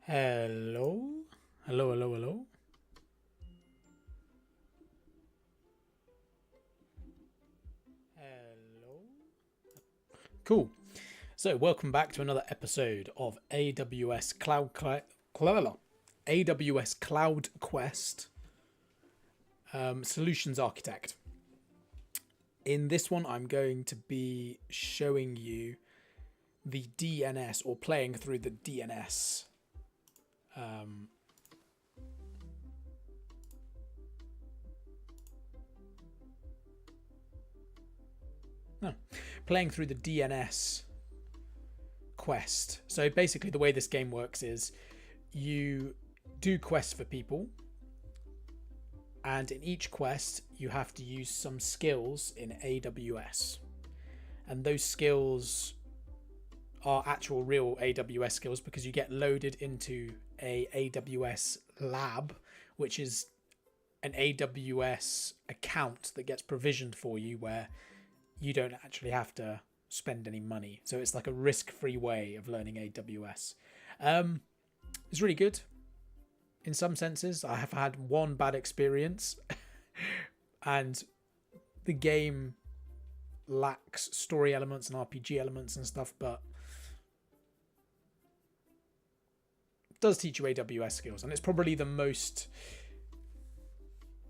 Hello? Hello, hello, hello? Hello? Cool. So, welcome back to another episode of AWS Cloud Quest Solutions Architect. In this one, I'm going to be showing you the DNS or playing through the DNS. Playing through the DNS quest. So basically, the way this game works is you do quests for people, and in each quest, you have to use some skills in AWS, and those skills are actual real AWS skills because you get loaded into a AWS lab, which is an AWS account that gets provisioned for you where you don't actually have to spend any money. So it's like a risk-free way of learning AWS. It's really good in some senses. I have had one bad experience and the game lacks story elements and RPG elements and stuff, but it does teach you AWS skills, and it's probably the most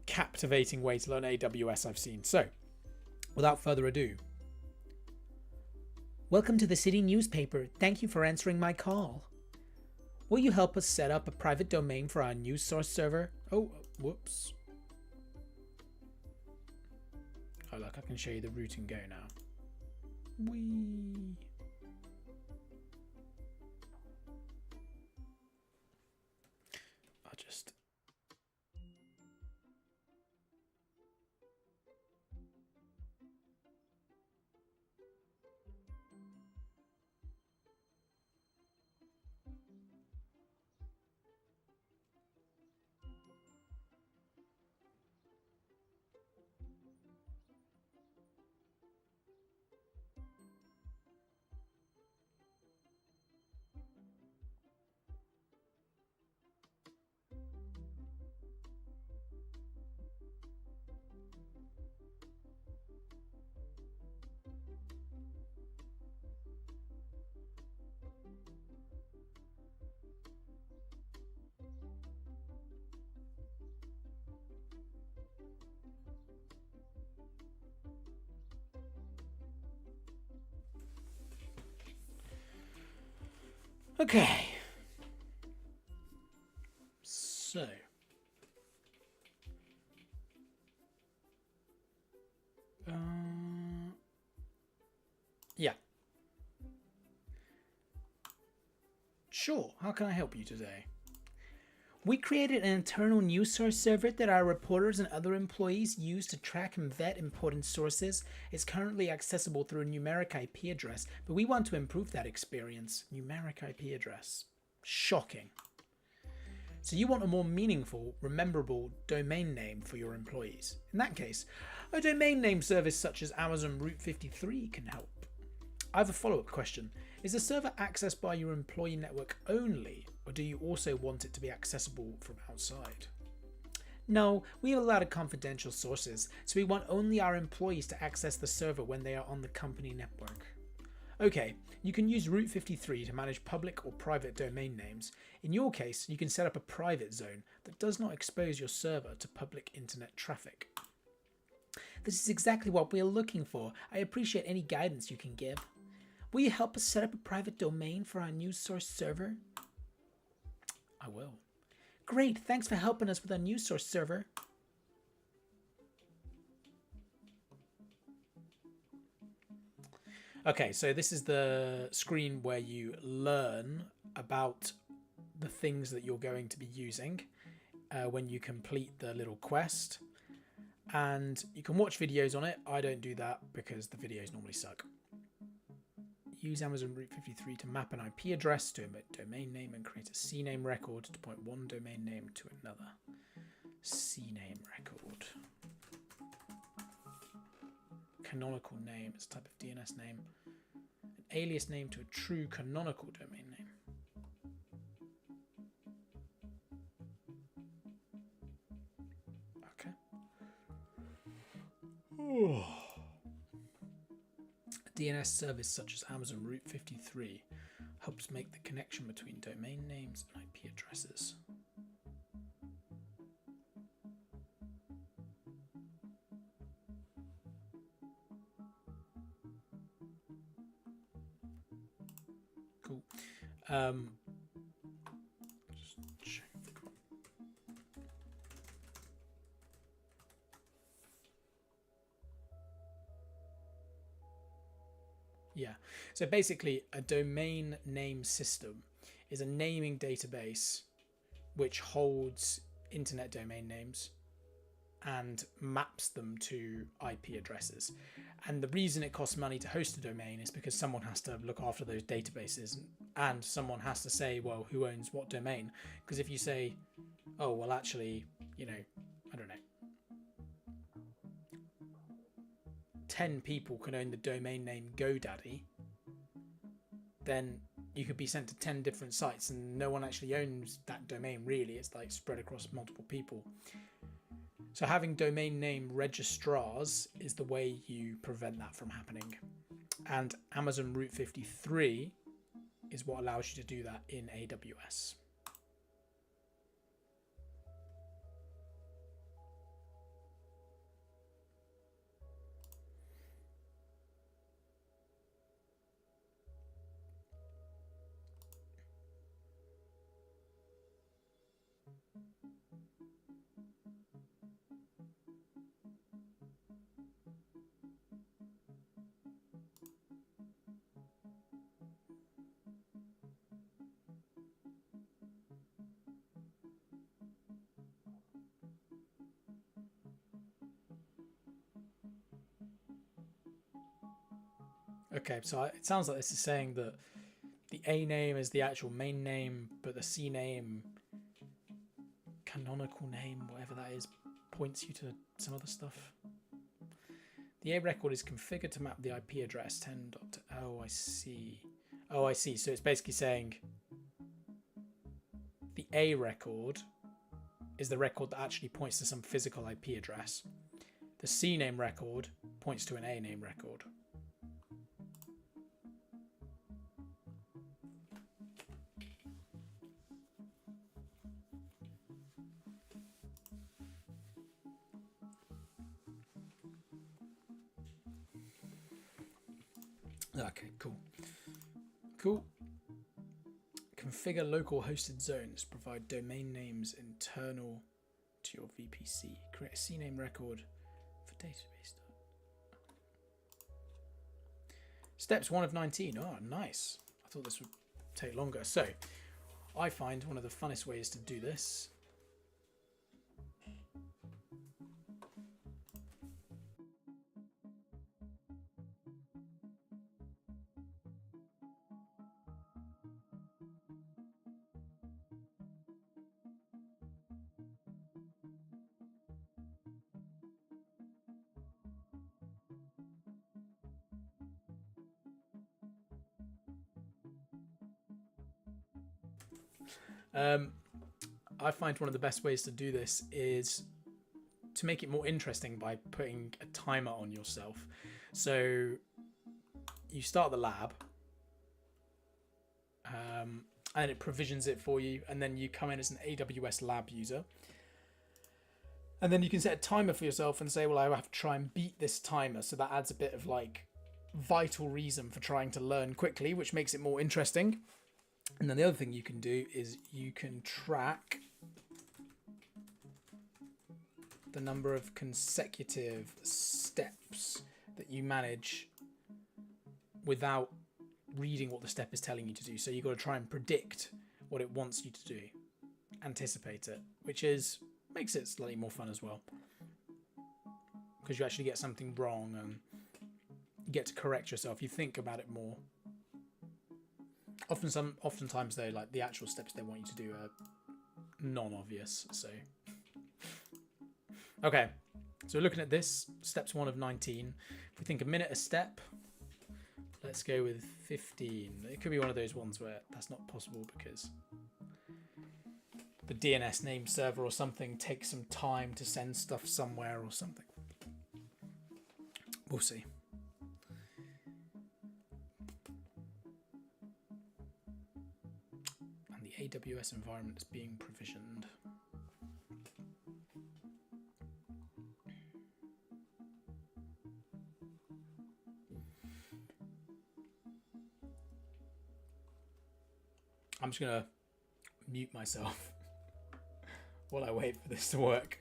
captivating way to learn AWS I've seen. So without further ado, welcome to the city newspaper. Thank you for answering my call. Will you help us set up a private domain for our news source server? Oh, whoops. Oh, look, I can show you the route and go now. Whee. I'll just... Okay. So. Yeah. Sure, how can I help you today? We created an internal news source server that our reporters and other employees use to track and vet important sources. It's currently accessible through a numeric IP address, but we want to improve that experience. Numeric IP address. Shocking. So you want a more meaningful, rememberable domain name for your employees. In that case, a domain name service such as Amazon Route 53 can help. I have a follow-up question. Is the server accessed by your employee network only, or do you also want it to be accessible from outside? No, we have a lot of confidential sources, so we want only our employees to access the server when they are on the company network. Okay, you can use Route 53 to manage public or private domain names. In your case, you can set up a private zone that does not expose your server to public internet traffic. This is exactly what we are looking for. I appreciate any guidance you can give. Will you help us set up a private domain for our news source server? I will. Great, thanks for helping us with our news source server. Okay, so this is the screen where you learn about the things that you're going to be using when you complete the little quest. And you can watch videos on it. I don't do that because the videos normally suck. Use Amazon Route 53 to map an IP address to a domain name and create a CNAME record to point one domain name to another. CNAME record. Canonical name is a type of DNS name. An alias name to a true canonical domain name. A DNS service such as Amazon Route 53 helps make the connection between domain names and IP addresses. Cool. Just check. Yeah, so basically a domain name system is a naming database which holds internet domain names and maps them to IP addresses. And the reason it costs money to host a domain is because someone has to look after those databases and someone has to say, well, who owns what domain? Because if you say, oh, well, actually, you know, I don't know, 10 people can own the domain name GoDaddy, then you could be sent to 10 different sites and no one actually owns that domain really. It's like spread across multiple people. So having domain name registrars is the way you prevent that from happening. And Amazon Route 53 is what allows you to do that in AWS. Okay, so it sounds like this is saying that the A name is the actual main name, but the C name, canonical name, whatever that is, points you to some other stuff. The A record is configured to map the IP address 10. Oh, I see. Oh, I see. So it's basically saying the A record is the record that actually points to some physical IP address. The C name record points to an A name record. Okay, cool. Cool. Configure local hosted zones. Provide domain names internal to your VPC. Create a CNAME record for database. Steps 1 of 19. Oh, nice. I thought this would take longer. So, I find one of the funnest ways to do this I find one of the best ways to do this is to make it more interesting by putting a timer on yourself. So you start the lab and it provisions it for you, and then you come in as an AWS lab user. And then you can set a timer for yourself and say, well, I have to try and beat this timer. So that adds a bit of like vital reason for trying to learn quickly, which makes it more interesting. And then the other thing you can do is you can track the number of consecutive steps that you manage without reading what the step is telling you to do. So you've got to try and predict what it wants you to do, anticipate it, which makes it slightly more fun as well, because you actually get something wrong and you get to correct yourself. You think about it more. Oftentimes though, like the actual steps they want you to do are non-obvious. So, okay, so we're looking at this, steps 1 of 19. If we think a minute a step, let's go with 15. It could be one of those ones where that's not possible because the DNS name server or something takes some time to send stuff somewhere or something. We'll see. And the AWS environment is being provisioned. I'm just going to mute myself while I wait for this to work.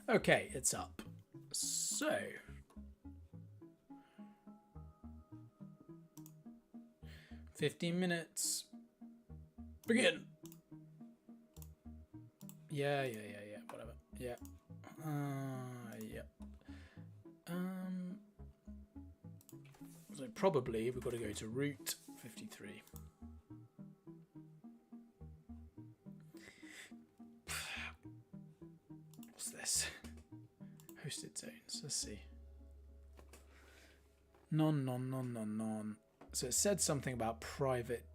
Okay, it's up. So, $15. Begin. Yeah. Whatever. Yeah. Yeah. So probably we've got to go to route 53. What's this? Hosted zones. Let's see. Non. So it said something about private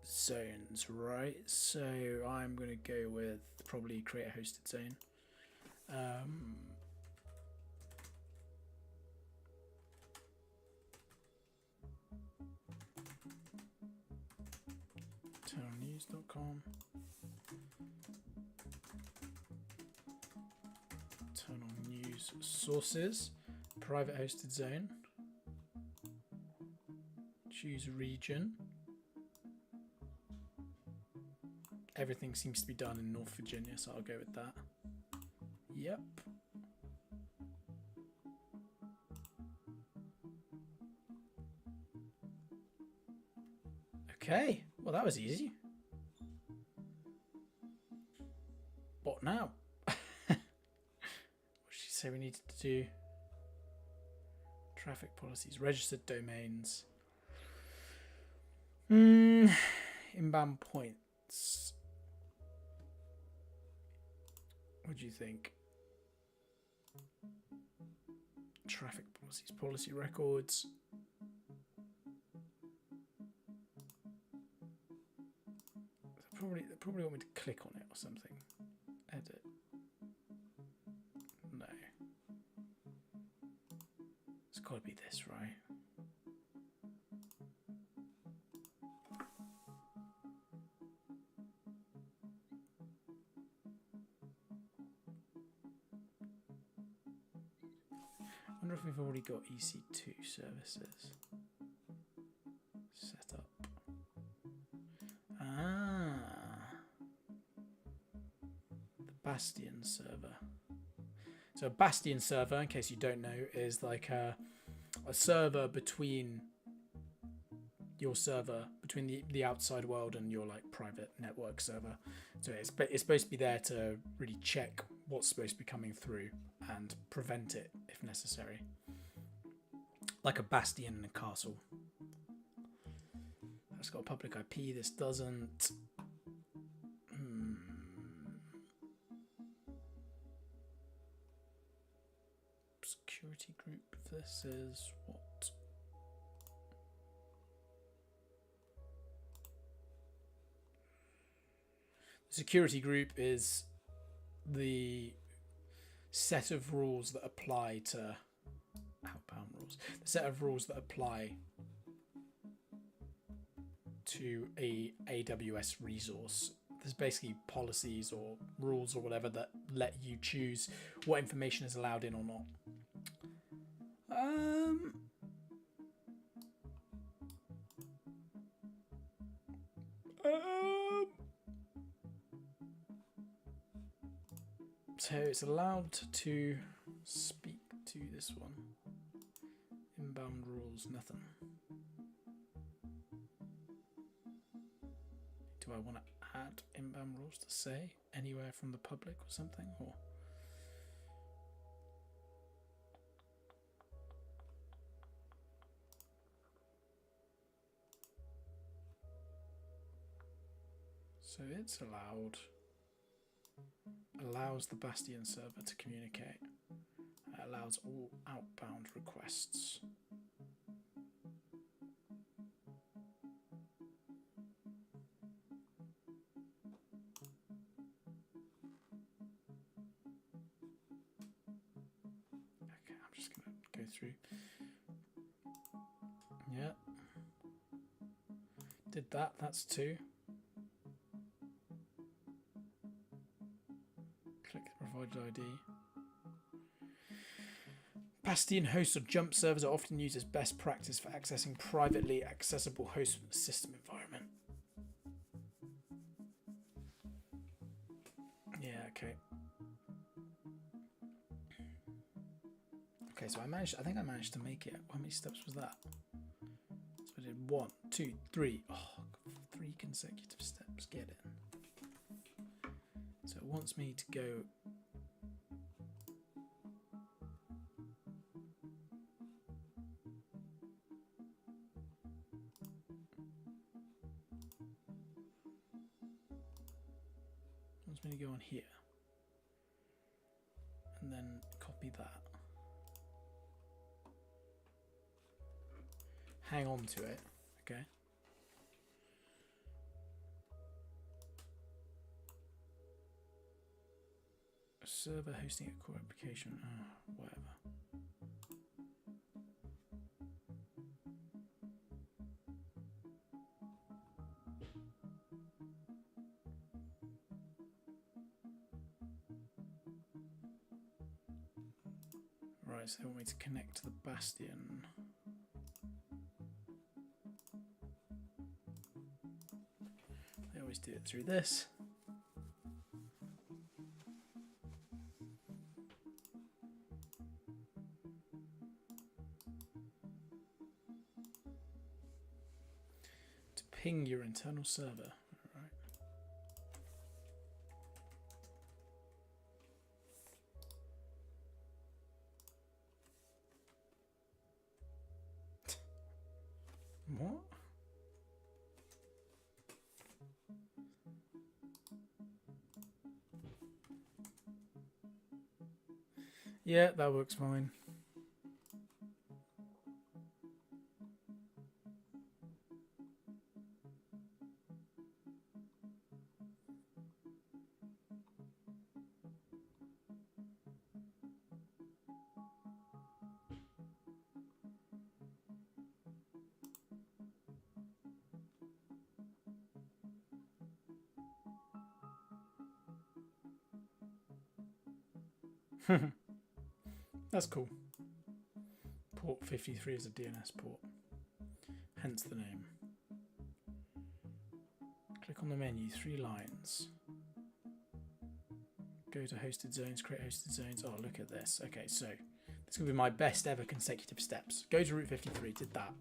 zones, right? So I'm going to go with probably create a hosted zone. Eternalnews.com. Eternal news sources. Private hosted zone. Choose region. Everything seems to be done in North Virginia, so I'll go with that. Yep. Okay, well that was easy. What now? What did she say we needed to do? Traffic policies, registered domains. Inbound points. What do you think? Traffic policies, policy records. They probably want me to click on it or something. Edit. No. It's got to be this, right? I wonder if we've already got EC2 services set up. The Bastion server. So a Bastion server, in case you don't know, is like a server between your server between the outside world and your like private network server. So it's supposed to be there to really check what's supposed to be coming through and prevent it if necessary, like a bastion in a castle. That's got a public IP. This doesn't. Security group. This is what? The security group is the set of rules that apply to outbound rules. The set of rules that apply to a AWS resource. There's basically policies or rules or whatever that let you choose what information is allowed in or not. So it's allowed to speak to this one. Inbound rules, nothing. Do I want to add inbound rules to say anywhere from the public or something? Or so it's allows the Bastion server to communicate. It allows all outbound requests. Okay, I'm just going to go through. Yeah. Did that, that's 2. Click the provided ID. Bastion hosts or jump servers are often used as best practice for accessing privately accessible host system environment. Yeah, okay. Okay, so I think I managed to make it. How many steps was that? So I did 1, 2, 3. Oh, 3 consecutive steps. Get it. So it wants me to go. Wants me to go on here. And then copy that. Hang on to it, okay? A server hosting a core application, whatever. Right, so they want me to connect to the Bastion. They always do it through this. To ping your internal server. Right. What? Yeah, that works fine. That's cool. Port 53 is a DNS port, hence the name. Click on the menu, 3 lines. Go to hosted zones, create hosted zones. Oh, look at this. Okay, so this will be my best ever consecutive steps. Go to Route 53, did that.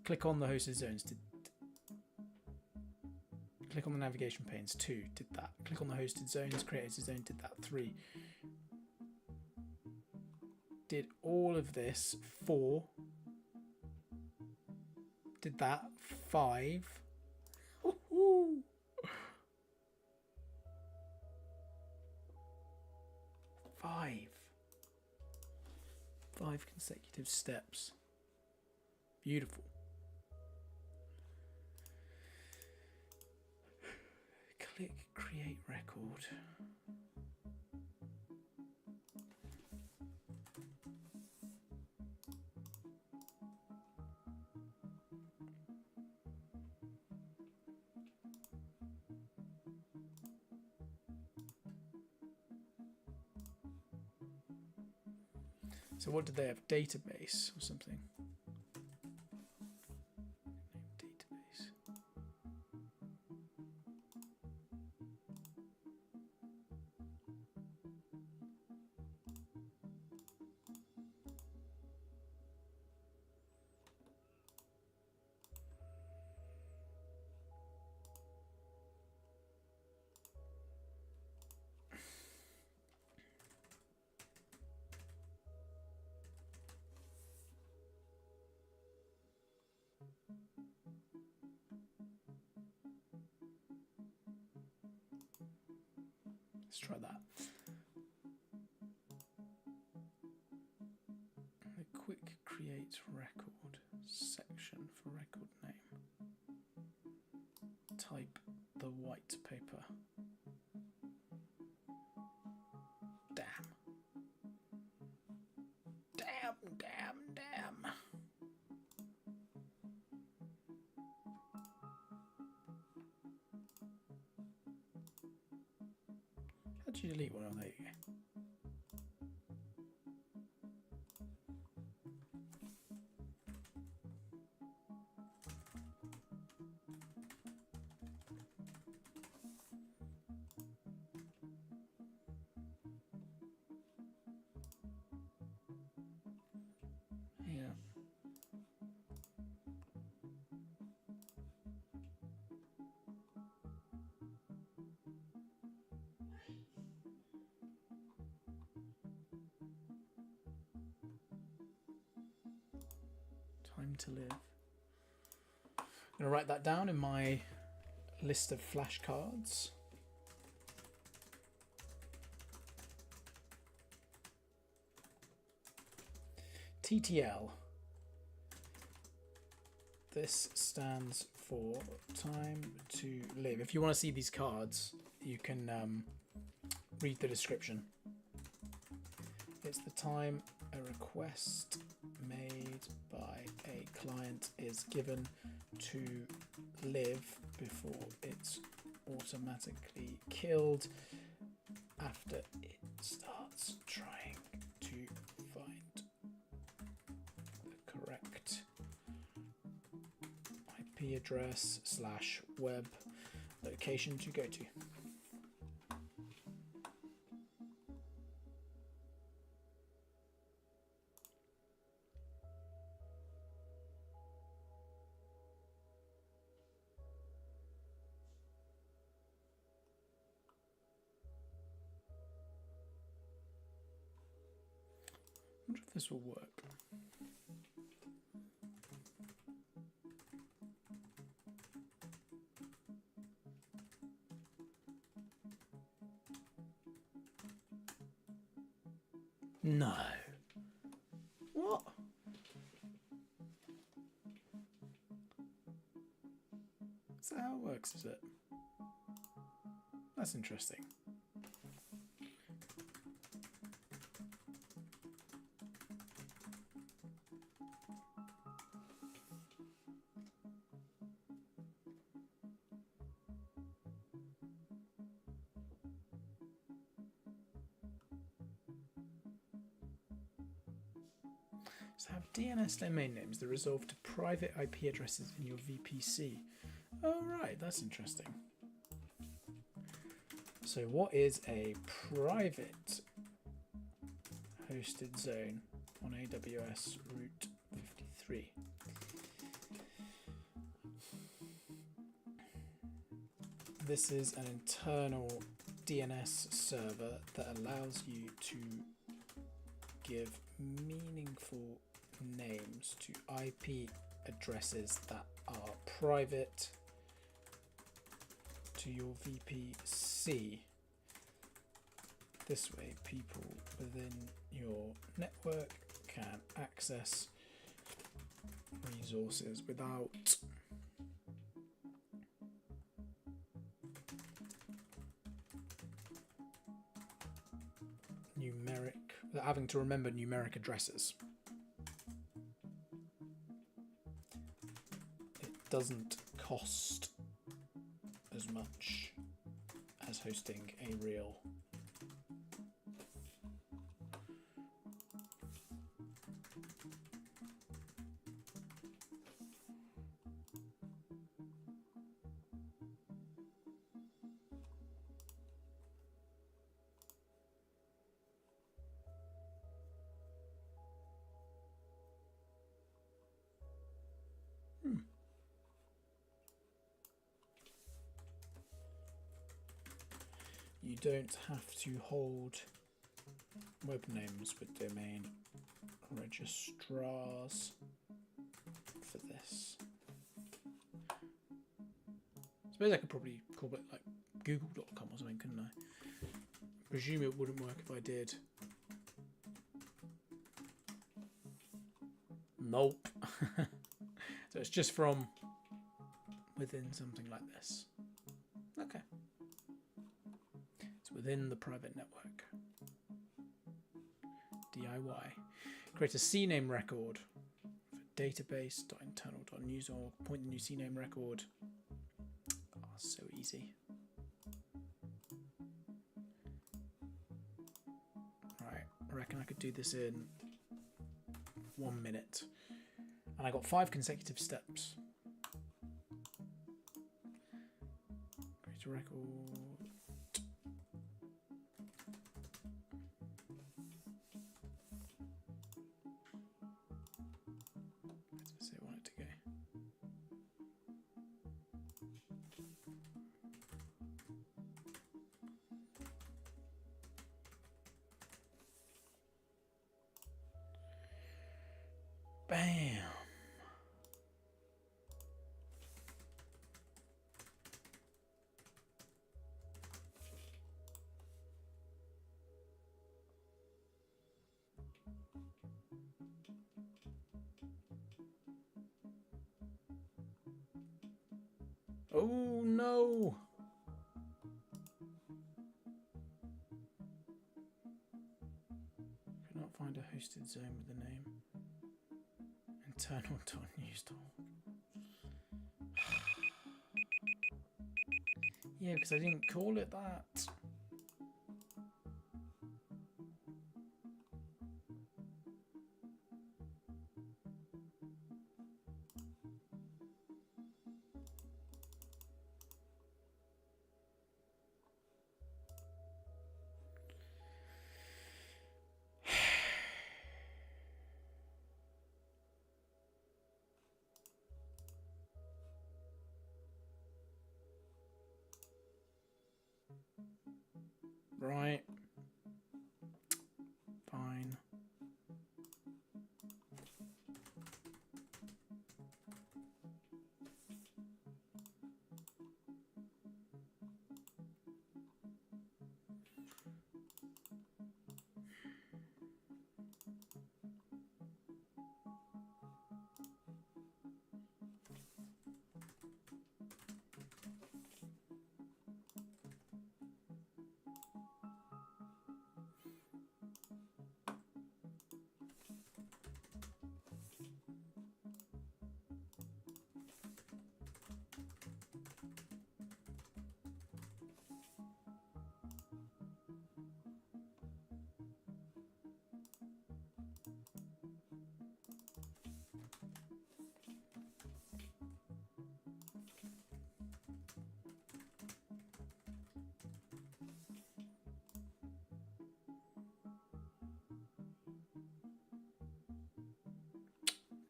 Click on the hosted zones. Click on the navigation panes, 2, did that. Click on the hosted zones, created zone, did that, 3. Did all of this, 4. Did that, 5. Woohoo! 5. 5 consecutive steps. Beautiful. Click create record. So what did they have? Database or something? Database. Let's try that. The quick create record section for record name. Type the white paper. Damn. Damn, damn, damn. How'd you delete one? Oh, there you go. Yeah. Time to live. I'm going to write that down in my list of flashcards. TTL. This stands for time to live. If you want to see these cards, you can read the description. It's the time a request made by a client is given to live before it's automatically killed after it starts trying to find the correct IP address / web location to go to. I wonder if this will work. No. What? Is that how it works, is it? That's interesting. So have DNS domain names that resolve to private IP addresses in your VPC. Oh, right, that's interesting. So what is a private hosted zone on AWS Route 53? this is an internal DNS server that allows you to give meaningful names to IP addresses that are private to your VPC. This way, people within your network can access resources without without having to remember numeric addresses. It doesn't cost as much as hosting a real You don't have to hold web names with domain registrars for this. I suppose I could probably call it like google.com or something, couldn't I? Presume it wouldn't work if I did. Nope. So it's just from within something like this. Okay. It's within the private network. DIY. Create a CNAME record for database.internal.news.org. Point the new CNAME record. Oh, so easy. Right, I reckon I could do this in 1 minute. And I got 5 consecutive steps. Create a record. Where does it say I want it to go? Bam. Oh no! Cannot find a hosted zone with the name internal.news.org. Yeah, because I didn't call it that. Right. Fine.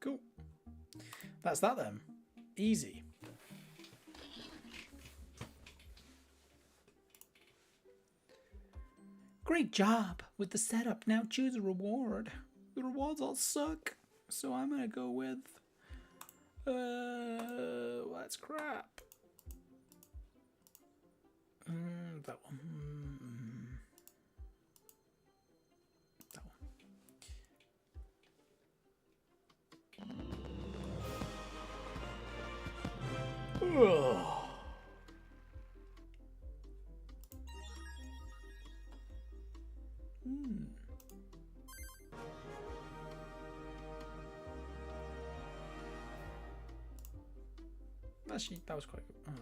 Cool. That's that then. Easy. Great job with the setup. Now choose a reward. The rewards all suck. So I'm going to go with... that's crap. That one. That one. Ugh. Actually, that was quite good. Okay.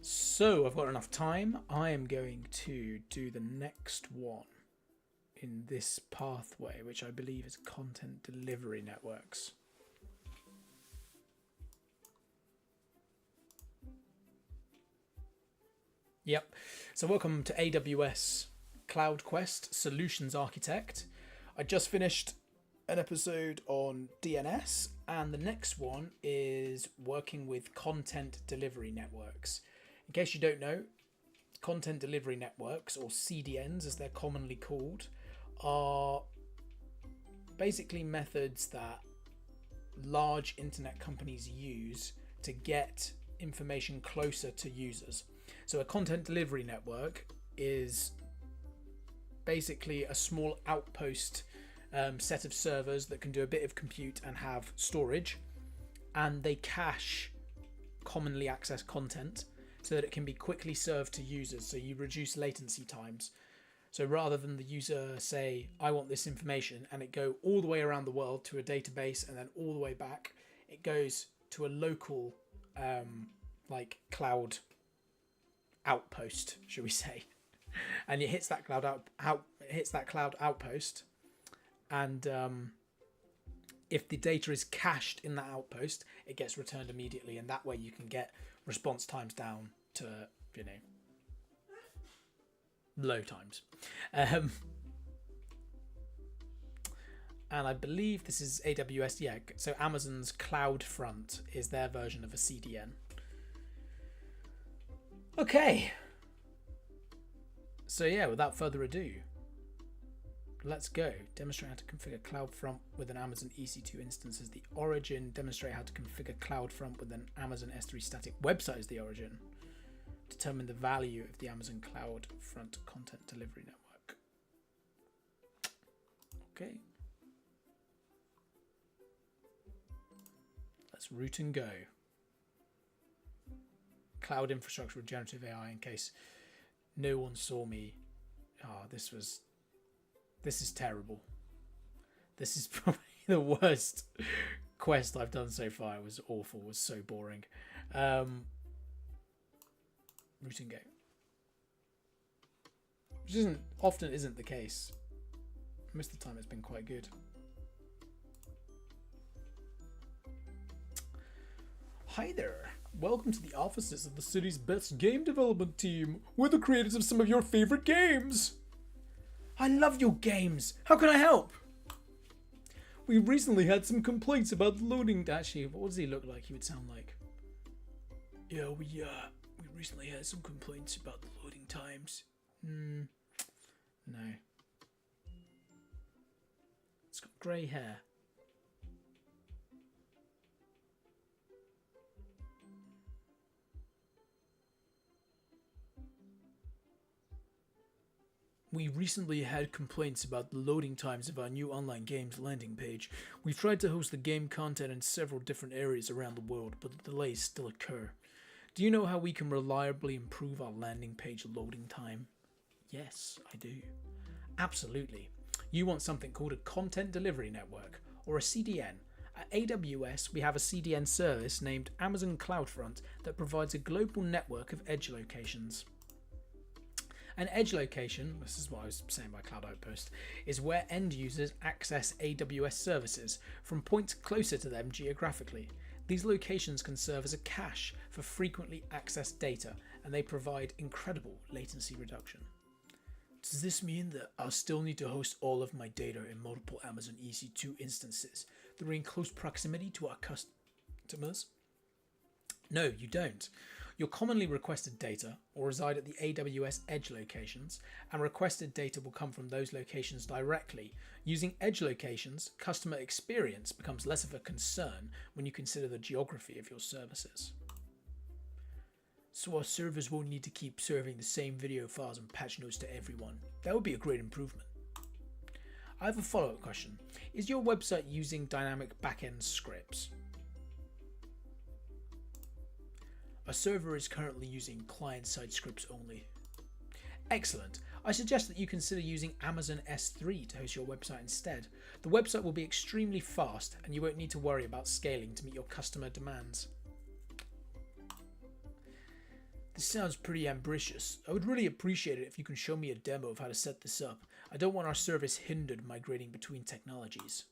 So I've got enough time. I am going to do the next one in this pathway, which I believe is content delivery networks. Yep. So welcome to AWS Cloud Quest Solutions Architect. I just finished an episode on DNS, and the next one is working with content delivery networks. In case you don't know, content delivery networks, or CDNs as they're commonly called, are basically methods that large internet companies use to get information closer to users. So a content delivery network is basically a small outpost set of servers that can do a bit of compute and have storage, and they cache commonly accessed content so that it can be quickly served to users, so you reduce latency times. So rather than the user say, I want this information, and it go all the way around the world to a database and then all the way back, it goes to a local like cloud outpost, shall we say, and it hits that cloud outpost. And if the data is cached in that outpost, it gets returned immediately, and that way you can get response times down to, low times. And I believe this is AWS, yeah, so Amazon's CloudFront is their version of a CDN. Okay. So yeah, without further ado, let's go. Demonstrate how to configure CloudFront with an Amazon EC2 instance as the origin. Demonstrate how to configure CloudFront with an Amazon S3 static website as the origin. Determine the value of the Amazon CloudFront content delivery network. Okay. Let's root and go. Cloud infrastructure with generative AI, in case no one saw me. Oh, this is terrible. This is probably the worst quest I've done so far. It was awful. It was so boring. Root and go. Which often isn't the case. Most of the time it's been quite good. Hi there. Welcome to the offices of the city's best game development team. We're the creators of some of your favorite games. I love your games. How can I help? We recently had some complaints about loading. Actually, what does he look like? He would sound like. Yeah, we recently had some complaints about the loading times. No. It's got grey hair. We recently had complaints about the loading times of our new online games landing page. We've tried to host the game content in several different areas around the world, but the delays still occur. Do you know how we can reliably improve our landing page loading time? Yes, I do. Absolutely. You want something called a content delivery network, or a CDN. At AWS, we have a CDN service named Amazon CloudFront that provides a global network of edge locations. An edge location, this is what I was saying by Cloud Outpost, is where end users access AWS services from points closer to them geographically. These locations can serve as a cache for frequently accessed data, and they provide incredible latency reduction. Does this mean that I'll still need to host all of my data in multiple Amazon EC2 instances that are in close proximity to our customers? No, you don't. Your commonly requested data will reside at the AWS edge locations, and requested data will come from those locations directly. Using edge locations, customer experience becomes less of a concern when you consider the geography of your services. So our servers won't need to keep serving the same video files and patch notes to everyone. That would be a great improvement. I have a follow-up question. Is your website using dynamic backend scripts? Our server is currently using client-side scripts only. Excellent. I suggest that you consider using Amazon S3 to host your website instead. The website will be extremely fast and you won't need to worry about scaling to meet your customer demands. This sounds pretty ambitious. I would really appreciate it if you can show me a demo of how to set this up. I don't want our service hindered migrating between technologies.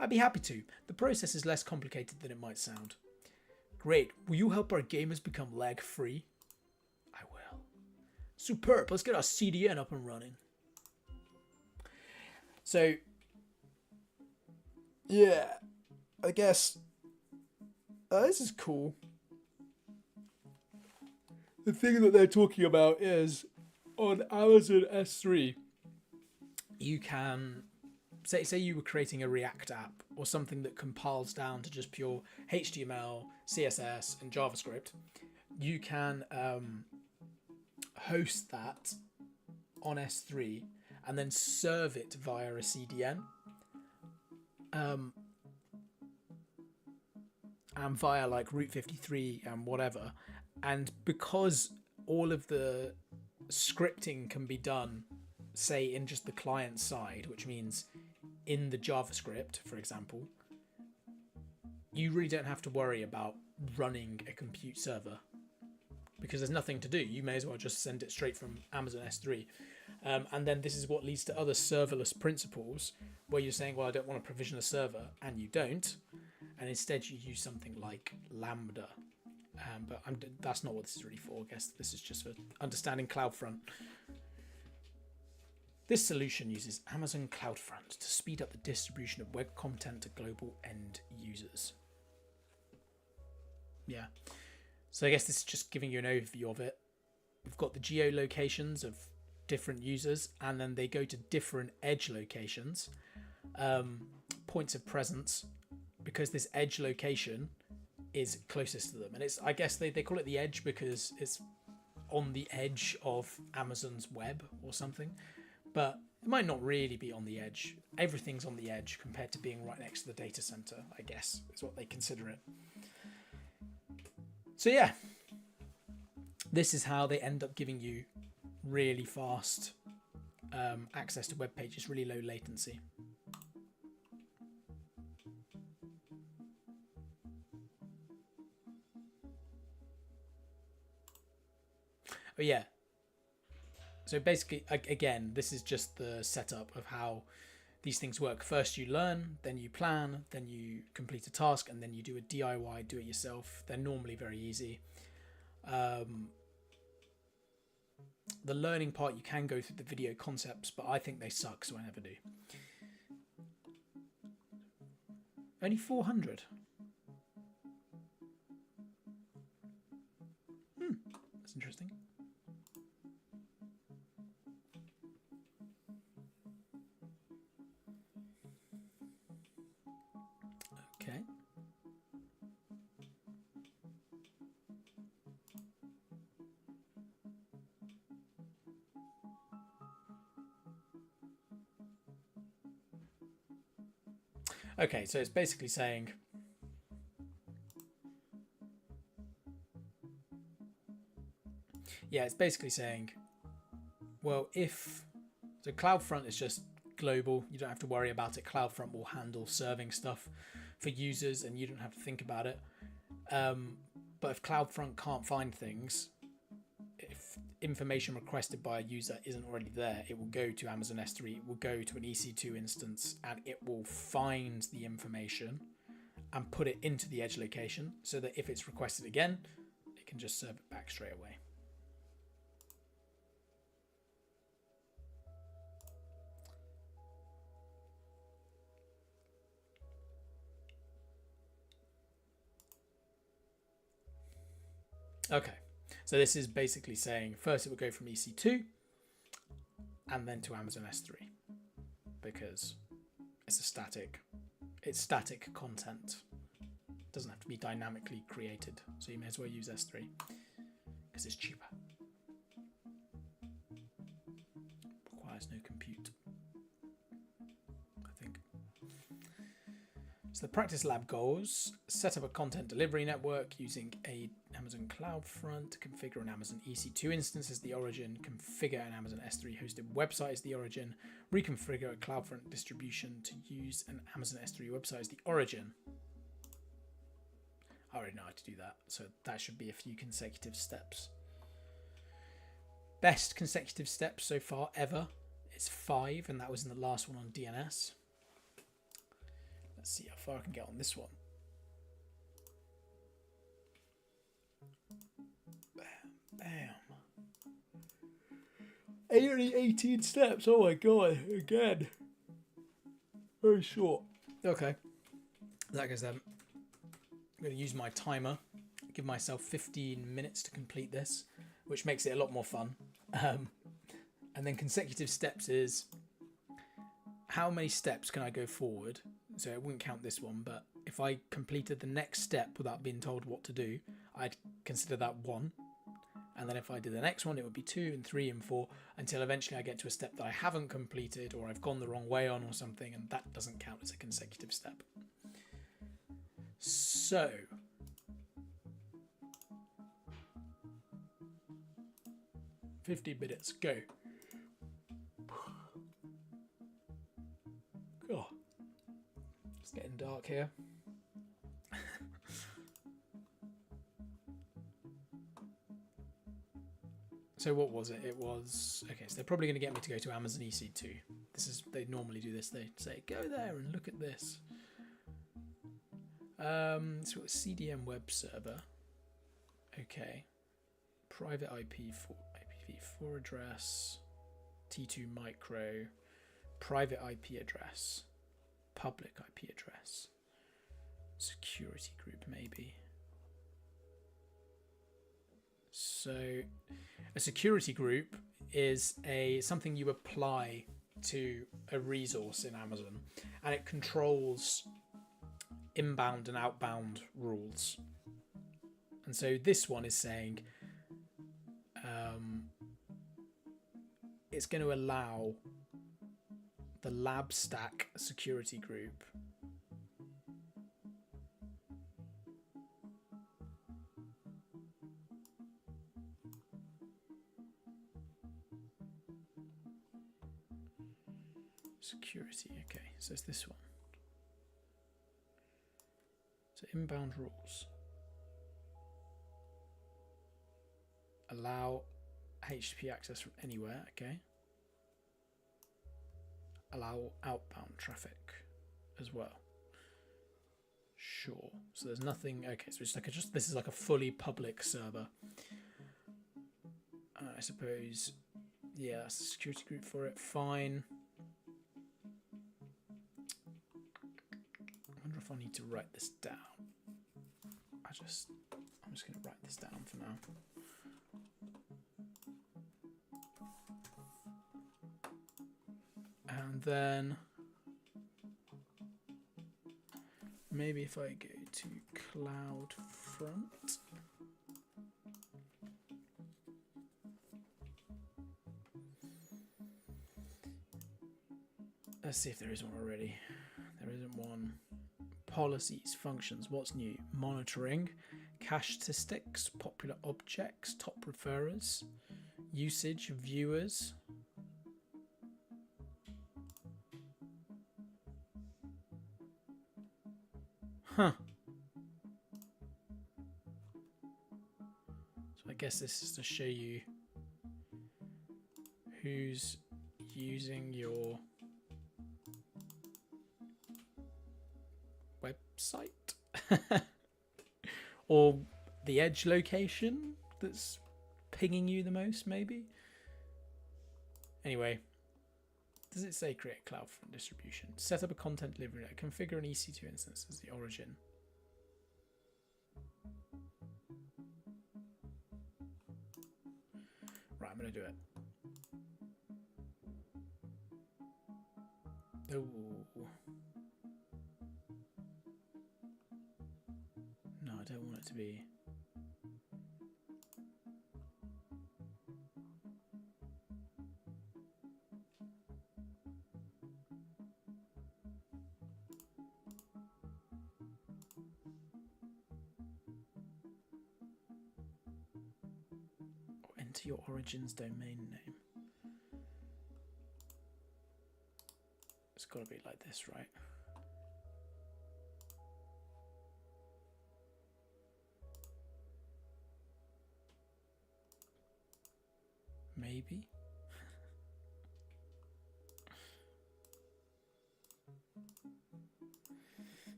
I'd be happy to. The process is less complicated than it might sound. Great. Will you help our gamers become lag-free? I will. Superb. Let's get our CDN up and running. So, yeah, I guess this is cool. The thing that they're talking about is on Amazon S3, you can say you were creating a React app or something that compiles down to just pure HTML, CSS, and JavaScript. You can host that on S3 and then serve it via a CDN and via like Route 53 and whatever. And because all of the scripting can be done, say, in just the client side, which means in the JavaScript, for example, you really don't have to worry about running a compute server because there's nothing to do. You may as well just send it straight from Amazon S3. And then this is what leads to other serverless principles where you're saying, well, I don't want to provision a server, and you don't. And instead you use something like Lambda. But that's not what this is really for. I guess this is just for understanding CloudFront. This solution uses Amazon CloudFront to speed up the distribution of web content to global end users. Yeah. So I guess this is just giving you an overview of it. We've got the geolocations of different users, and then they go to different edge locations, points of presence, because this edge location is closest to them. And it's, I guess they call it the edge because it's on the edge of Amazon's web or something, but it might not really be on the edge. Everything's on the edge compared to being right next to the data center, I guess is what they consider it. So yeah, this is how they end up giving you really fast access to web pages, really low latency. But yeah, so basically, again, this is just the setup of how these things work. First you learn, then you plan, then you complete a task, and then you do a DIY, do it yourself. They're normally very easy. The learning part, you can go through the video concepts, but I think they suck, so I never do. Only 400. That's interesting. Okay. Okay, so it's basically saying well, so CloudFront is just global, you don't have to worry about it. CloudFront will handle serving stuff for users and you don't have to think about it. But if CloudFront can't find things, if information requested by a user isn't already there, it will go to Amazon S3, it will go to an EC2 instance, and it will find the information and put it into the edge location so that if it's requested again, it can just serve it back straight away. Okay, So this is basically saying first it would go from EC2 and then to Amazon S3 because it's static content. It doesn't have to be dynamically created. So you may as well use S3 because it's cheaper. Requires no compute, I think. So the practice lab goals: set up a content delivery network using a Amazon CloudFront, configure an Amazon EC2 instance as the origin, configure an Amazon S3 hosted website as the origin, reconfigure a CloudFront distribution to use an Amazon S3 website as the origin. I already know how to do that, so that should be a few consecutive steps. Best consecutive steps so far ever is 5, and that was in the last one on DNS. Let's see how far I can get on this one. Bam. Only 18 steps. Oh my god, again. Very short. Okay. That goes then. I'm going to use my timer. Give myself 15 minutes to complete this, which makes it a lot more fun. And then consecutive steps is how many steps can I go forward? So it wouldn't count this one, but if I completed the next step without being told what to do, I'd consider that 1. And then if I did the next one, it would be 2 and 3 and 4 until eventually I get to a step that I haven't completed or I've gone the wrong way on or something, and that doesn't count as a consecutive step. So, $50 minutes, go. Oh, it's getting dark here. So what was it? It was, okay, so they're probably going to get me to go to Amazon EC2. They normally do this. They say, go there and look at this. So CDN web server. Okay. Private IPv4 address. T2 micro. Private IP address. Public IP address. Security group maybe. So a security group is something you apply to a resource in Amazon, and it controls inbound and outbound rules. And so this one is saying it's going to allow the lab stack security group security. Okay, so it's this one. So inbound rules. Allow HTTP access from anywhere, okay. Allow outbound traffic as well. Sure. So there's nothing, okay, so it's like this is like a fully public server. I suppose, yeah, that's a security group for it, fine. I wonder if I need to write this down. I'm just going to write this down for now. And then maybe if I go to CloudFront, let's see if there is one already. There isn't one. Policies, functions, what's new? Monitoring, cache statistics, popular objects, top referrers, usage, viewers. Huh. So I guess this is to show you who's using your website or the edge location that's pinging you the most, maybe. Anyway, does it say create a CloudFront distribution? Set up a content delivery network. Configure an EC2 instance as the origin. Right, I'm going to do it. Oh. No, I don't want it to be. Enter your origins domain name. It's got to be like this, right? Maybe.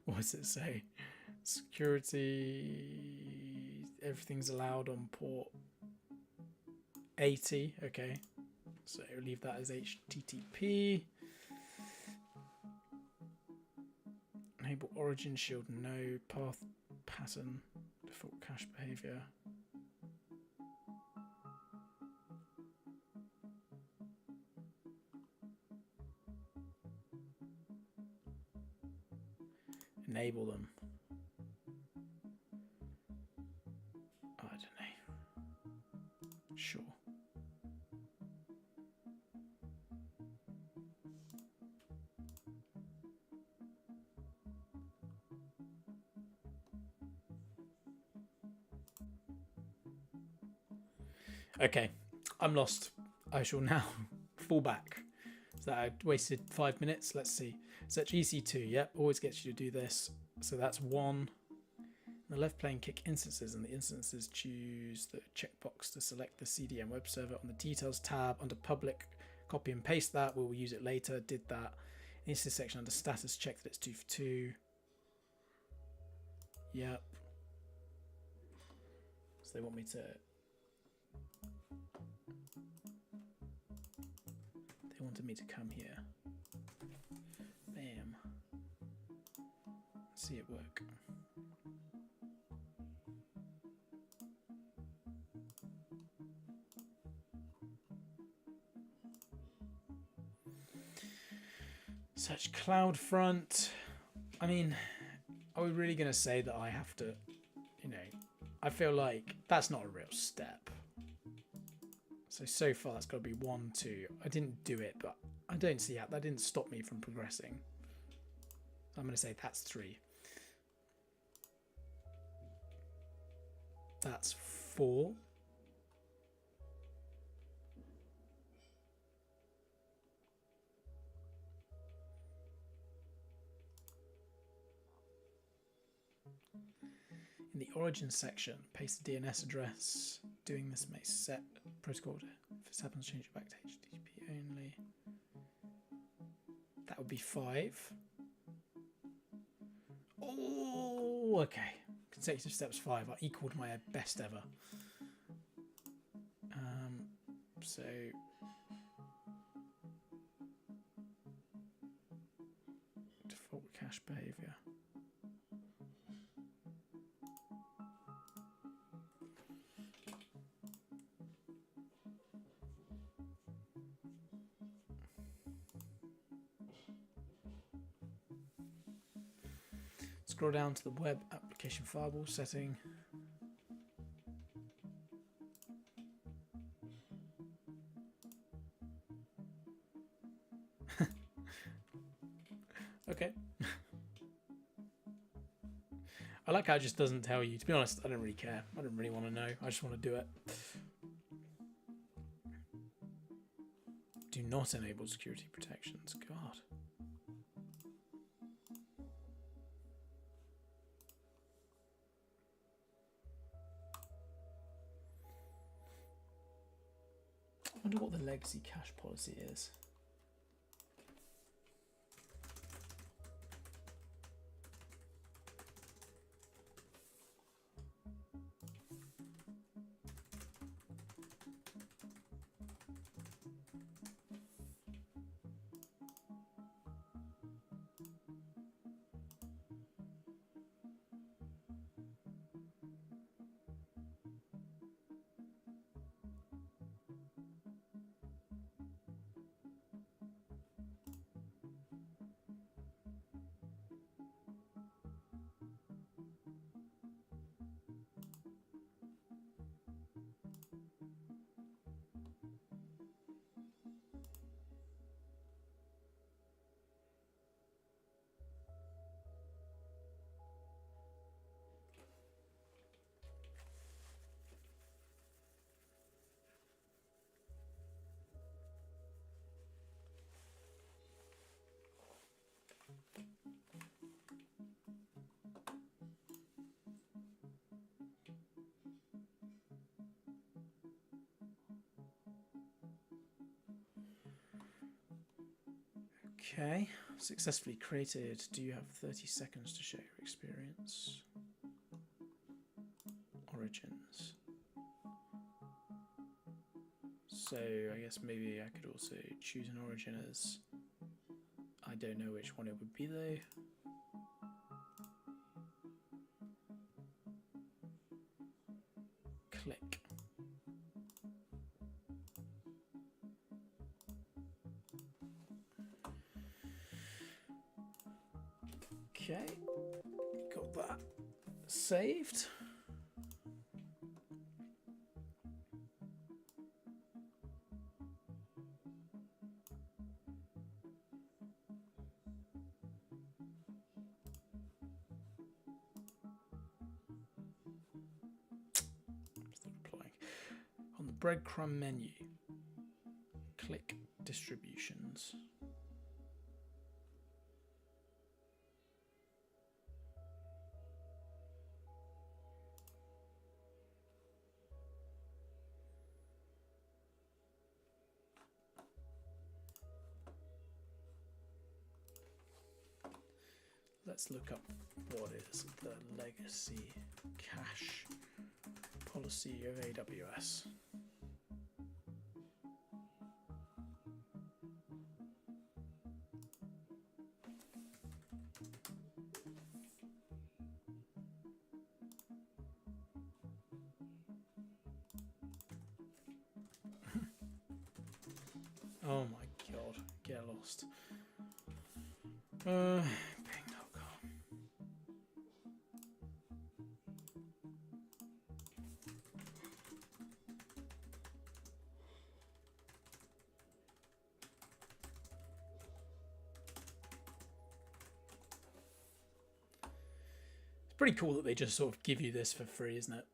What does it say? Security, everything's allowed on port 80. Okay, so leave that as HTTP. Enable origin shield, no. Path pattern, default cache behavior. Enable them. Oh, I don't know. Sure. Okay, I'm lost. I shall now fall back. So I wasted 5 minutes. Let's see. Search EC2. Yep, always gets you to do this. So that's 1. On the left pane, kick instances, and the instances choose the checkbox to select the CDN web server. On the details tab under public, copy and paste that. We'll use it later. Did that. Instance section under status, check that it's 2 for 2. Yep. So they want me to. They wanted me to come here. Bam. See it work. Search CloudFront. I mean, are we really going to say that I have to, you know, I feel like that's not a real step. So far that's got to be 1, 2. I didn't do it, but I don't see how that didn't stop me from progressing. I'm going to say that's 3. That's 4. In the origin section, paste the DNS address. Doing this may set protocol. If this happens, change it back to HTTP only. That would be 5. Oh, okay. Consecutive steps 5. I equaled my best ever. So default cache behavior. Scroll down to the web application firewall setting. Okay. I like how it just doesn't tell you. To be honest, I don't really care. I don't really want to know. I just want to do it. Do not enable security protections. God. I wonder what the legacy cache policy is. Okay, successfully created. Do you have 30 seconds to share your experience? Origins. So I guess maybe I could also choose an origin as, I don't know which one it would be though. Click. Okay, got that saved. On the breadcrumb menu, click distributions. Let's look up what is the legacy cache policy of AWS. Oh my god, get lost. Ping.com. It's pretty cool that they just sort of give you this for free, isn't it?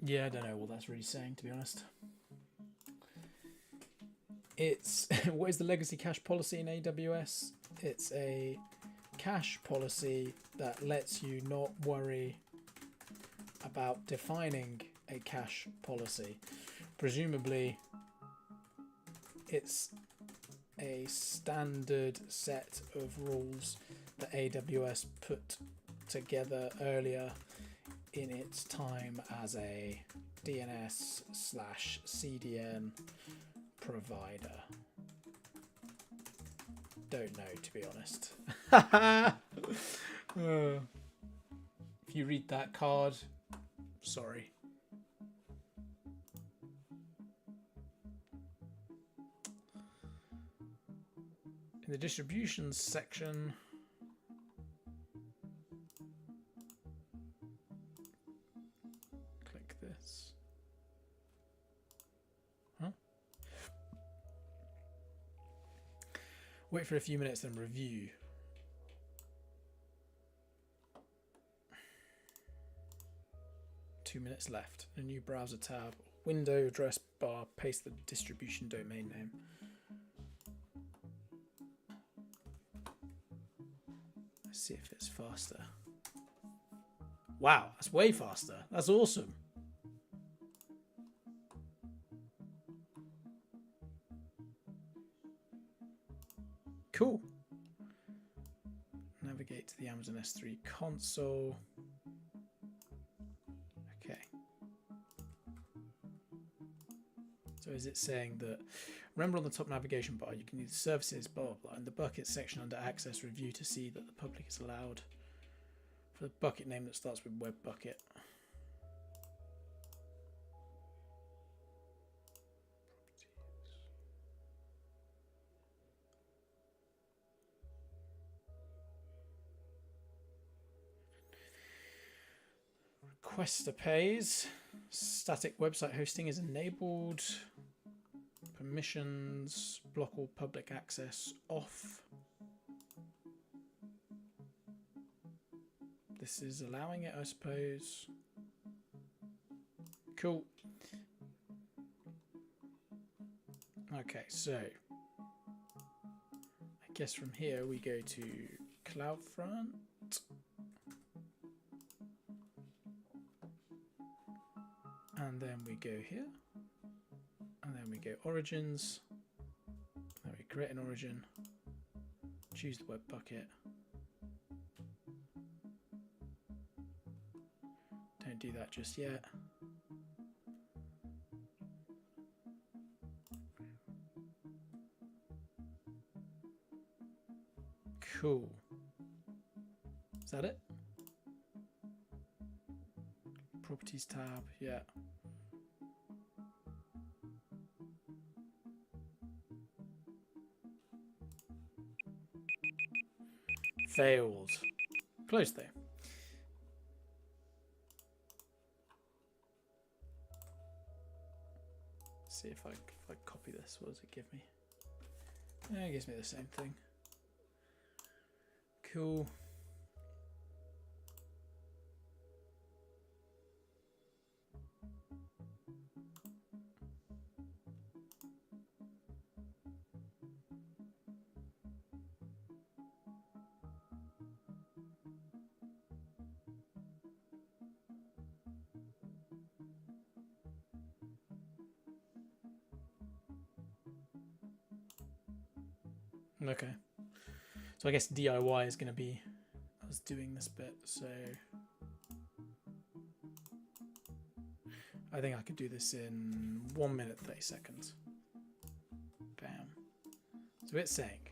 Yeah, I don't know what that's really saying, to be honest. It's what is the legacy cache policy in AWS? It's a cache policy that lets you not worry about defining a cache policy. Presumably, it's a standard set of rules that AWS put together earlier in its time as a DNS/CDN provider. Don't know, to be honest. If you read that card, sorry. In the distributions section, click this. Huh? Wait for a few minutes, then review. Two minutes left. A new browser tab. Window address bar. Paste the distribution domain name. Let's see if it's faster. Wow, that's way faster. That's awesome. Cool. Navigate to the Amazon S3 console. Okay. So is it saying that, remember on the top navigation bar, you can use services, blah, blah, blah, in the bucket section under access review to see that the public is allowed for the bucket name that starts with web bucket. Requester pays. Static website hosting is enabled. Permissions, block all public access off. This is allowing it, I suppose. Cool. Okay, so I guess from here we go to CloudFront. And then we go here. And then we go Origins. Then we create an origin. Choose the web bucket. Don't do that just yet. Cool. Is that it? Properties tab, yeah. Failed. Close though. See if I copy this, what does it give me? Yeah, it gives me the same thing. Cool. Okay. So I guess DIY is going to be us doing this bit, so I think I could do this in 1 minute 30 seconds. Bam. So it's saying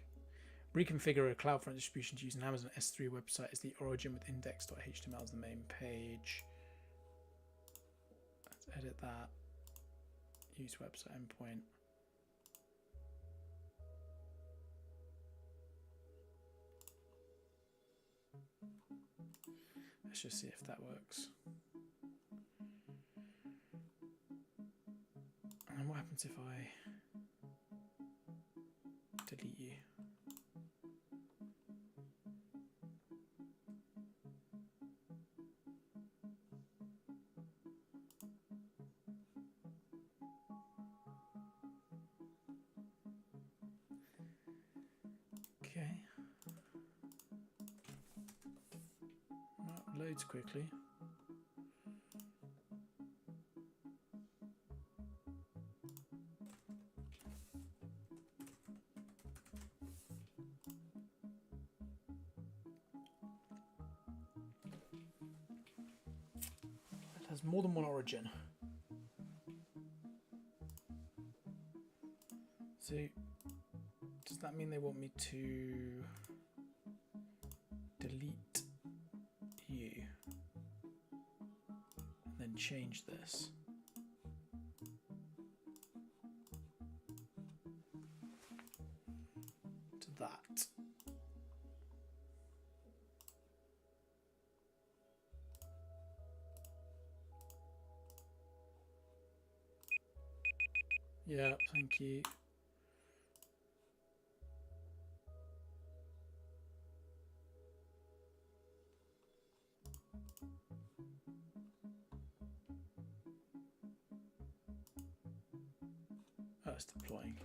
reconfigure a CloudFront distribution to use an Amazon S3 website as the origin with index.html as the main page. Let's edit that. Use website endpoint. Let's just see if that works. And what happens if I delete you? Okay. Well, loads quickly. It has more than one origin. So does that mean they want me to delete you and then change this? To that. Yeah, thank you. Oh, it's deploying.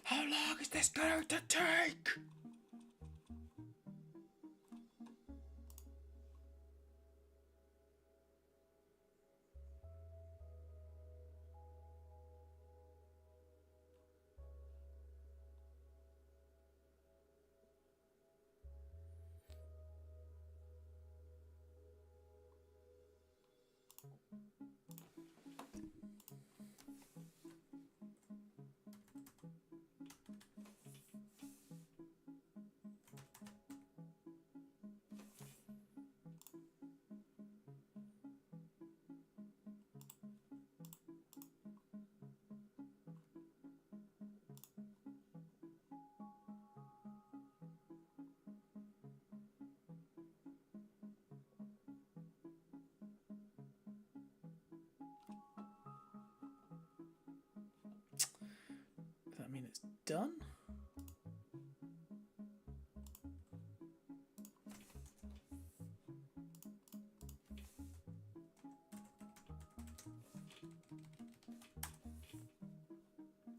How long is this going to take? mean it's done?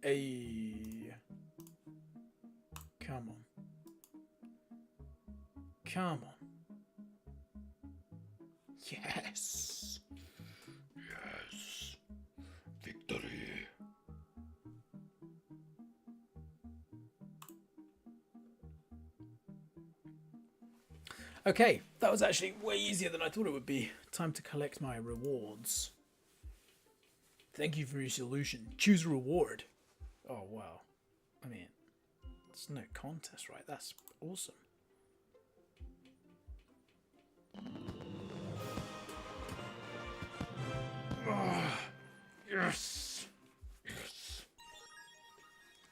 Hey. Come on. Come on. Yes. Yes. Victory. Okay, that was actually way easier than I thought it would be. Time to collect my rewards. Thank you for your solution. Choose a reward. Oh, wow. I mean, it's no contest, right? That's awesome. Oh, yes. Yes.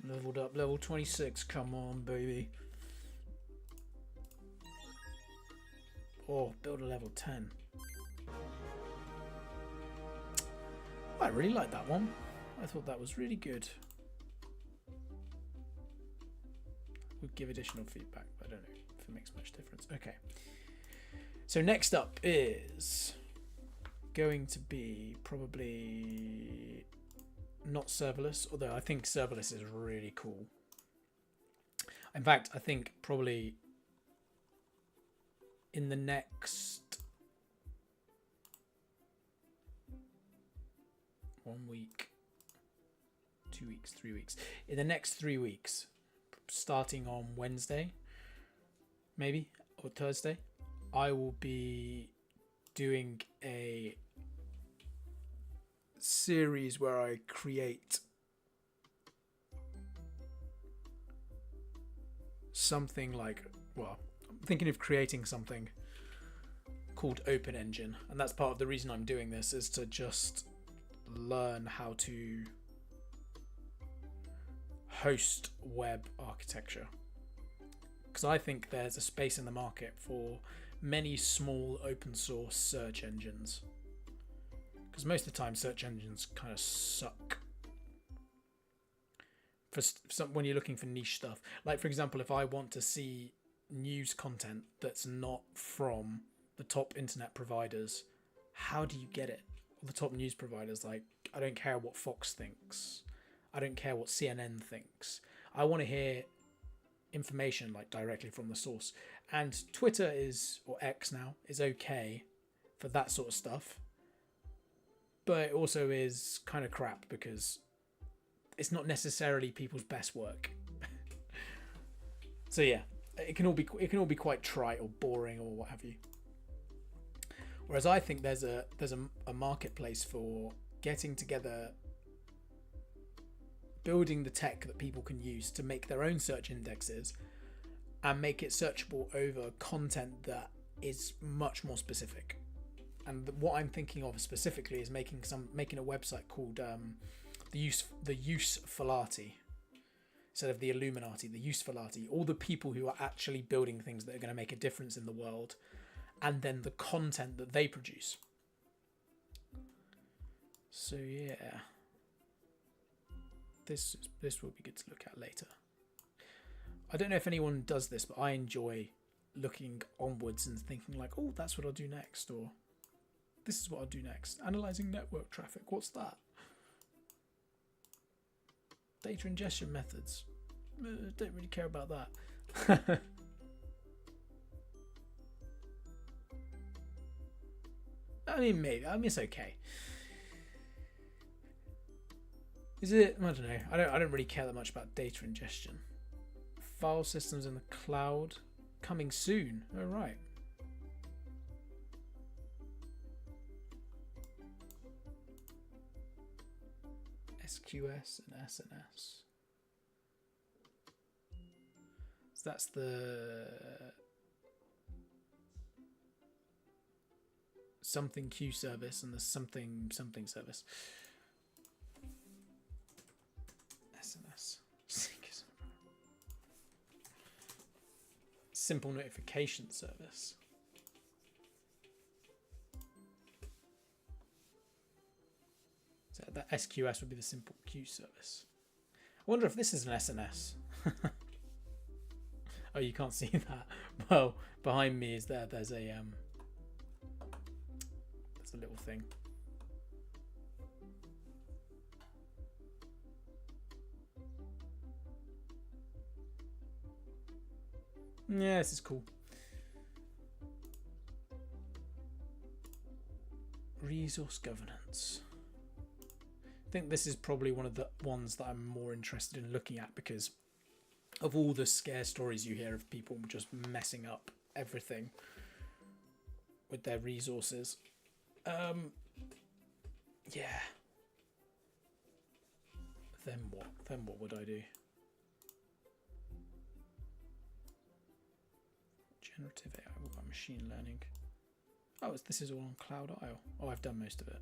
Leveled up, level 26. Come on, baby. Oh, build a level 10. I really like that one. I thought that was really good. We'll give additional feedback, but I don't know if it makes much difference. Okay. So next up is going to be probably not serverless, although I think serverless is really cool. In fact, I think probably in the next 1 week, 2 weeks, 3 weeks, in the next 3 weeks, starting on Wednesday, maybe, or Thursday, I will be doing a series where I create something like, well, I'm thinking of creating something called Open Engine, and that's part of the reason I'm doing this, is to just learn how to host web architecture, because I think there's a space in the market for many small open source search engines, because most of the time search engines kind of suck for some, when you're looking for niche stuff. Like, for example, if I want to see news content that's not from the top internet providers, how do you get it? The top news providers, like, I don't care what Fox thinks, I don't care what CNN thinks, I want to hear information like directly from the source. And Twitter is, or X now, is okay for that sort of stuff, but it also is kind of crap because it's not necessarily people's best work. So yeah, it can all be quite trite or boring or what have you. Whereas I think there's a marketplace for getting together, building the tech that people can use to make their own search indexes and make it searchable over content that is much more specific. And what I'm thinking of specifically is making a website called the Usefulati, instead of the Illuminati, the Usefulati, all the people who are actually building things that are going to make a difference in the world, and then the content that they produce. So yeah, this will be good to look at later. I don't know if anyone does this, but I enjoy looking onwards and thinking like, oh, that's what I'll do next, or this is what I'll do next. Analyzing network traffic, what's that? Data ingestion methods. Don't really care about that. I mean, maybe. I mean, it's okay. Is it? I don't know. I don't really care that much about data ingestion. File systems in the cloud coming soon. Oh, right. SQS and SNS. So that's the something queue service and the something service. SNS. Simple notification service. So that SQS would be the simple queue service. wonder if this is an SNS. Oh, you can't see that. Well, behind me is there's a little thing. Yeah, this is cool. Resource governance. I think this is probably one of the ones that I'm more interested in looking at because of all the scare stories you hear of people just messing up everything with their resources. Yeah. Then what? Then what would I do? Generative AI, what about machine learning? Oh, this is all on Cloud IO. Oh, I've done most of it.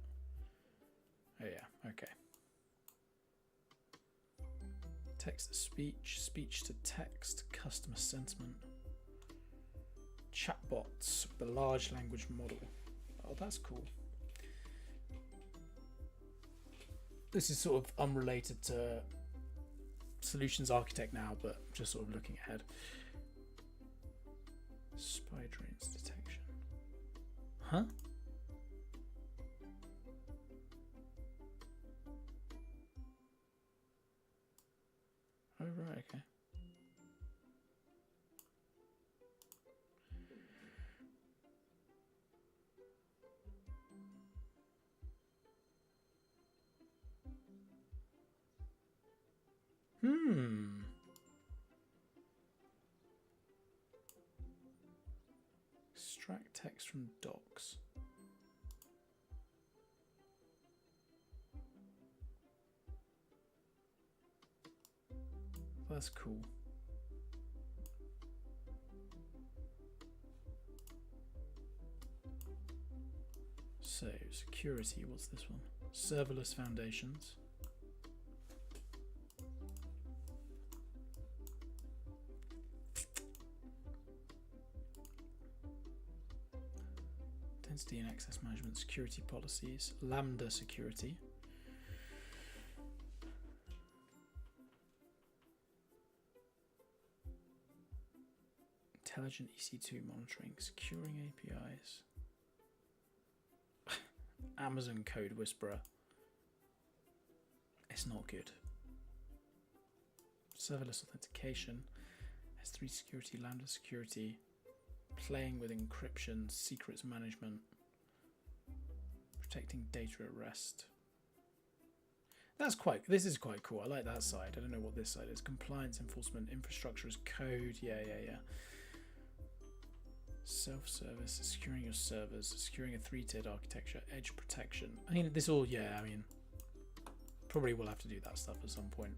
Oh yeah, okay. Text to speech, speech to text, customer sentiment. Chatbots, the large language model. Oh, that's cool. This is sort of unrelated to solutions architect now, but just sort of looking ahead. Spy drones detection. Huh? Oh, right, okay. Extract text from docs. That's cool. So, security, what's this one? Serverless foundations. Identity and access management, security policies, Lambda security. Intelligent EC2 monitoring, securing APIs. Amazon Code Whisperer. It's not good. Serverless authentication, S3 security, Lambda security, playing with encryption, secrets management, protecting data at rest. This is quite cool. I like that side. I don't know what this side is. Compliance enforcement, infrastructure as code. Yeah. Self-service, securing your servers, securing a 3-tiered architecture, edge protection. I mean, this all, yeah, I mean, probably will have to do that stuff at some point.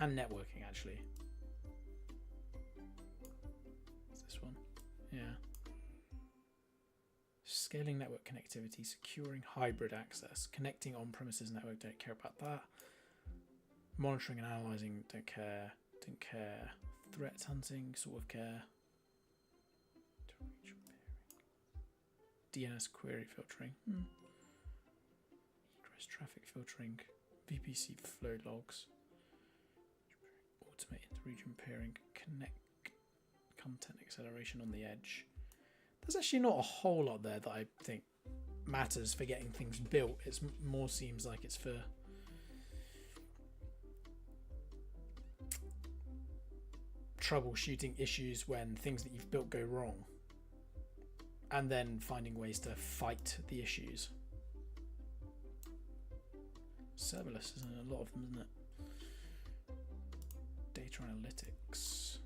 And networking, actually. What's this one? Yeah. Scaling network connectivity, securing hybrid access, connecting on-premises network, don't care about that. Monitoring and analyzing, don't care. Don't care. Threat hunting, sort of care. DNS query filtering. Egress traffic filtering. VPC flow logs. Automate inter-region peering. Connect content acceleration on the edge. There's actually not a whole lot there that I think matters for getting things built. It more seems like it's for troubleshooting issues when things that you've built go wrong, and then finding ways to fight the issues. Serverless isn't a lot of them, isn't it? Data analytics,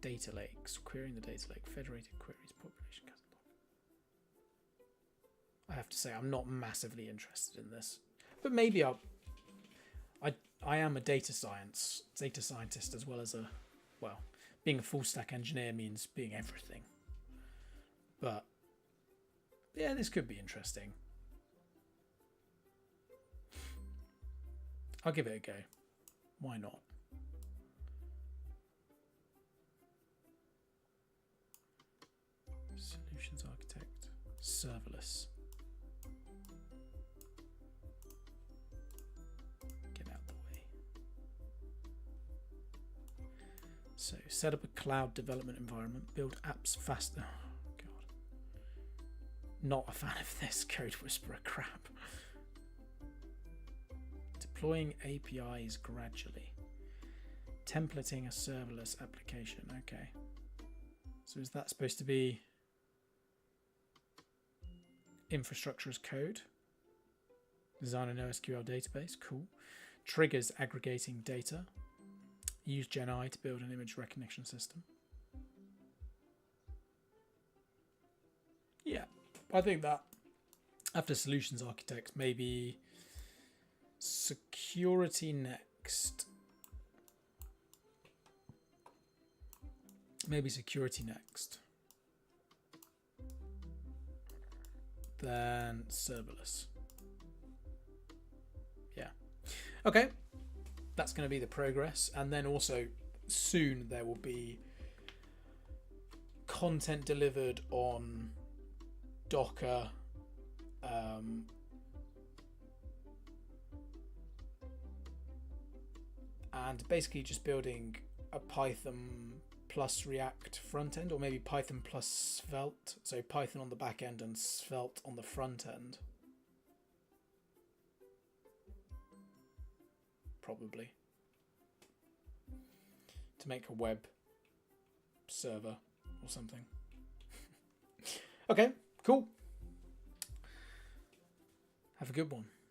data lakes, querying the data lake, federated queries, population catalog. I have to say I'm not massively interested in this, but maybe I am a data scientist as well as being a full stack engineer means being everything. But yeah, this could be interesting. I'll give it a go. Why not? Solutions architect. serverless. Get out of the way. So set up a cloud development environment, build apps faster. Oh, God. Not a fan of this code whisperer crap. Deploying APIs gradually. Templating a serverless application. Okay. So is that supposed to be infrastructure as code? Design an NoSQL database. Cool. Triggers aggregating data. Use GenAI to build an image recognition system. Yeah, I think that after solutions architects, maybe security next. Maybe security next. Then serverless. Yeah. Okay. That's going to be the progress. And then also soon there will be content delivered on Docker. And basically just building a Python plus React front end, or maybe Python plus Svelte. So Python on the back end and Svelte on the front end. Probably. To make a web server or something. Okay, cool. Have a good one.